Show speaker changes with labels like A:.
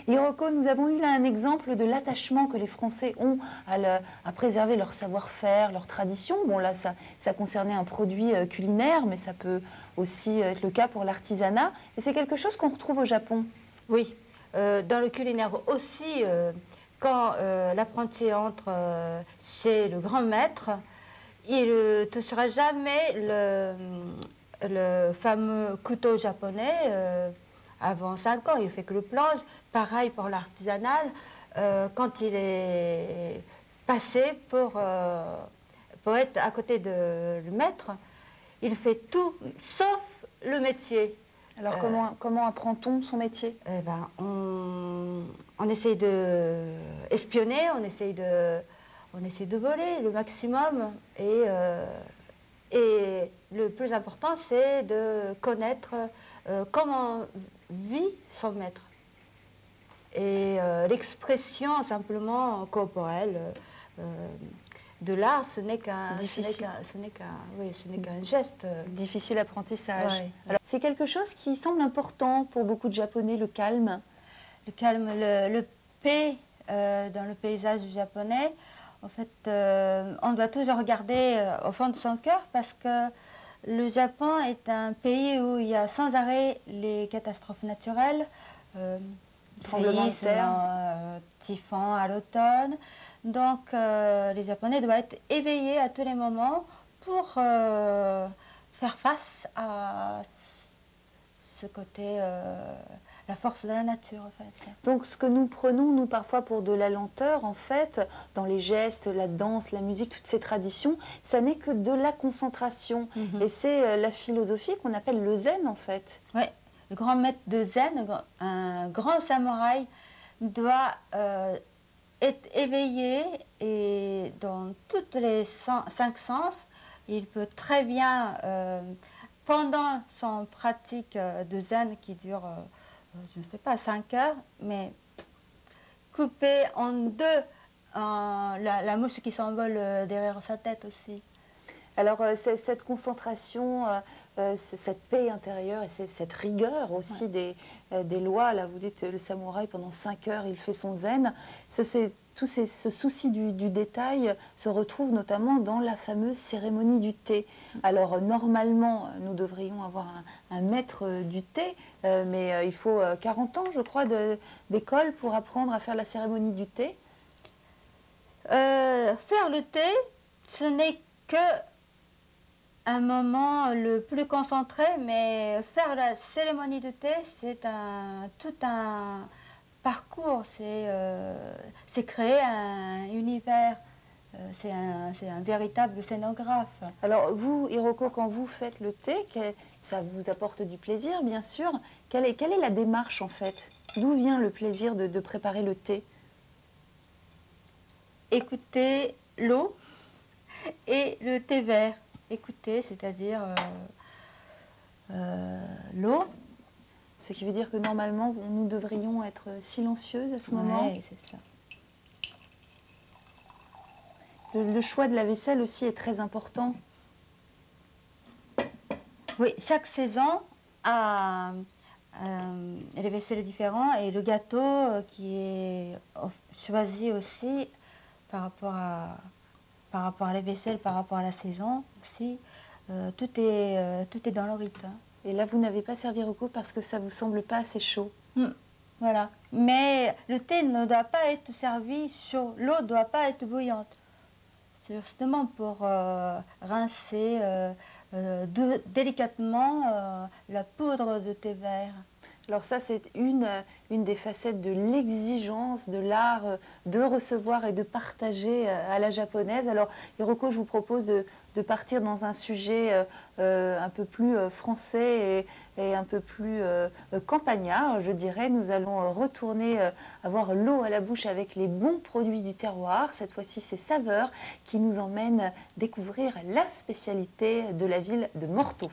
A: Hiroko, nous avons eu là un exemple de l'attachement que les Français ont à préserver leur savoir-faire, leur tradition. Bon là, ça concernait un produit culinaire, mais ça peut aussi être le cas pour l'artisanat. Et c'est quelque chose qu'on retrouve au Japon.
B: Oui, dans le culinaire aussi, quand l'apprenti entre chez le grand maître, il ne touchera jamais le fameux couteau japonais avant 5 ans. Il ne fait que le planche. Pareil pour l'artisanal, quand il est passé pour être à côté de le maître, il fait tout sauf le métier.
A: Alors comment apprend-on son métier?
B: Eh ben, on essaye de espionner, on essaye de voler le maximum. Et le plus important, c'est de connaître comment vit son maître. Et l'expression simplement corporelle de l'art, ce n'est qu'un geste.
A: Difficile apprentissage.
B: Ouais.
A: Alors, c'est quelque chose qui semble important pour beaucoup de Japonais, le calme.
B: Le calme, le paix dans le paysage japonais. En fait, on doit toujours regarder au fond de son cœur parce que le Japon est un pays où il y a sans arrêt les catastrophes naturelles,
A: Tremblements de terre,
B: typhon à l'automne. Donc, les Japonais doivent être éveillés à tous les moments pour faire face à ce côté, la force de la nature, en fait.
A: Donc, ce que nous prenons, nous, parfois pour de la lenteur, en fait, dans les gestes, la danse, la musique, toutes ces traditions, ça n'est que de la concentration. Et c'est la philosophie qu'on appelle le zen, en fait.
B: Oui, le grand maître de zen, un grand samouraï, doit être éveillé et dans tous les 5 sens, il peut très bien, pendant son pratique de zen qui dure, je ne sais pas, 5 heures, mais couper en deux la mouche qui s'envole derrière sa tête aussi.
A: Alors, cette concentration, cette paix intérieure et cette rigueur aussi des lois, là vous dites le samouraï pendant 5 heures il fait son zen, ce souci du détail se retrouve notamment dans la fameuse cérémonie du thé. Alors normalement nous devrions avoir un maître du thé, mais il faut 40 ans je crois d'école pour apprendre à faire la cérémonie du thé.
B: Faire le thé, ce n'est que un moment le plus concentré, mais faire la cérémonie de thé, c'est tout un parcours, c'est créer un univers, c'est un véritable scénographe.
A: Alors vous, Hiroko, quand vous faites le thé, ça vous apporte du plaisir, bien sûr. Quelle est la démarche, en fait? D'où vient le plaisir de préparer le thé?
B: Écouter l'eau et le thé vert. Écouter, c'est-à-dire l'eau.
A: Ce qui veut dire que normalement, nous devrions être silencieuses à ce moment.
B: Oui, c'est ça.
A: Le choix de la vaisselle aussi est très important.
B: Oui, chaque saison a les vaisselles différentes et le gâteau qui est choisi aussi par rapport à la vaisselle, par rapport à la saison aussi. Tout est dans le rythme.
A: Et là, vous n'avez pas servi Hiroko parce que ça ne vous semble pas assez chaud.
B: Voilà. Mais le thé ne doit pas être servi chaud. L'eau ne doit pas être bouillante. C'est justement pour rincer délicatement la poudre de thé vert.
A: Alors ça, c'est une des facettes de l'exigence de l'art de recevoir et de partager à la japonaise. Alors, Hiroko, je vous propose de partir dans un sujet un peu plus français et un peu plus campagnard, je dirais. Nous allons retourner avoir l'eau à la bouche avec les bons produits du terroir. Cette fois-ci, c'est Saveurs qui nous emmène découvrir la spécialité de la ville de Morteau.